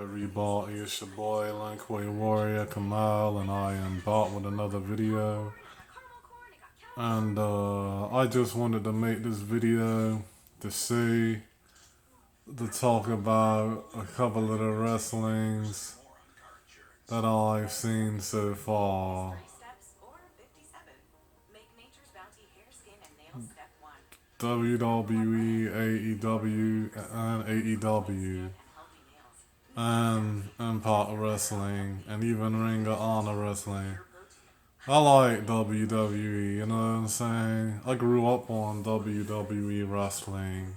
Everybody, it's your boy Lankway Warrior Kamal, and I am back with another video. And I just wanted to make this video to talk about a couple of the wrestlings that I've seen so far. WWE, AEW, and AEW. And Impact Wrestling, and even Ring of Honor Wrestling. I like WWE, you know what I'm saying? I grew up on WWE wrestling.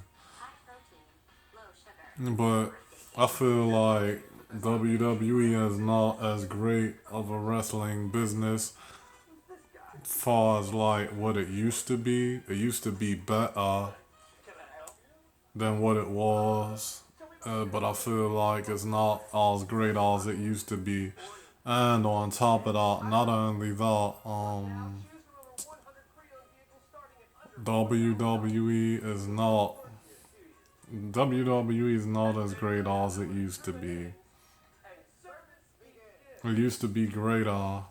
But I feel like WWE is not as great of a wrestling business as far as like what it used to be. It used to be better than what it was. But I feel like it's not as great as it used to be. And on top of that, not only that, WWE is not WWE is not as great as it used to be. It used to be greater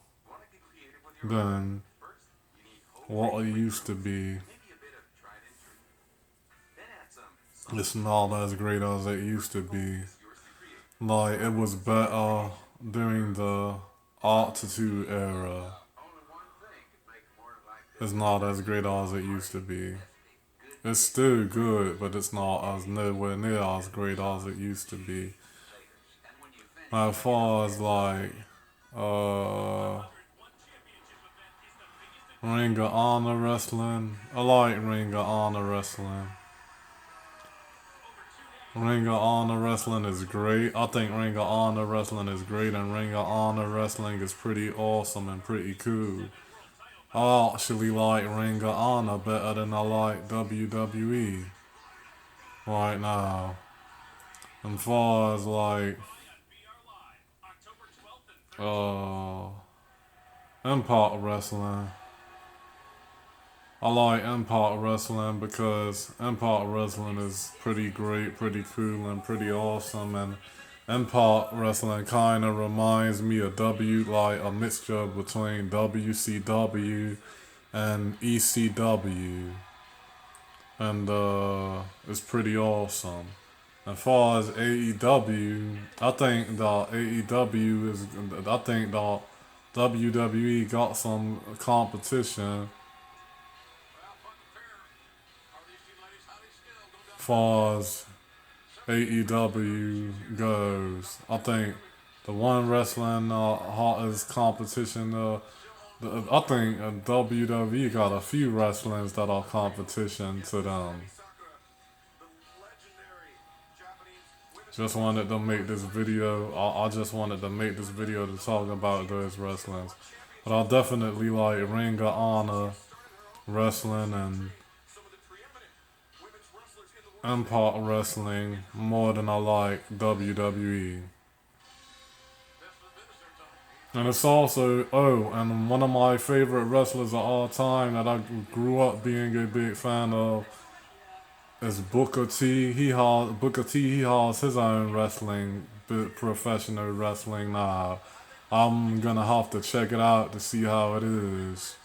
than what it used to be. It's not as great as it used to be. Like, it was better during the Attitude Era. It's not as great as it used to be. It's still good, but it's not as nowhere near as great as it used to be. As far as like Ring of Honor Wrestling, I like Ring of Honor Wrestling. Ring of Honor Wrestling is great. I think Ring of Honor Wrestling is great, and Ring of Honor Wrestling is pretty awesome and pretty cool. I actually like Ring of Honor better than I like WWE right now. As far as like Impact Wrestling, I like Impact Wrestling because Impact Wrestling is pretty great, pretty cool, and pretty awesome. And Impact Wrestling kind of reminds me of like a mixture between WCW and ECW. And it's pretty awesome. As far as AEW, I think that WWE got some competition as far as AEW goes. I think the one wrestling hottest competition, I think WWE got a few wrestlings that are competition to them. Just wanted to make this video. I just wanted to make this video to talk about those wrestlings. But I definitely like Ring of Honor Wrestling and Impact Wrestling more than I like WWE. And it's also, and one of my favorite wrestlers of all time that I grew up being a big fan of is Booker T. Booker T. He has his own professional wrestling now. I'm gonna have to check it out to see how it is.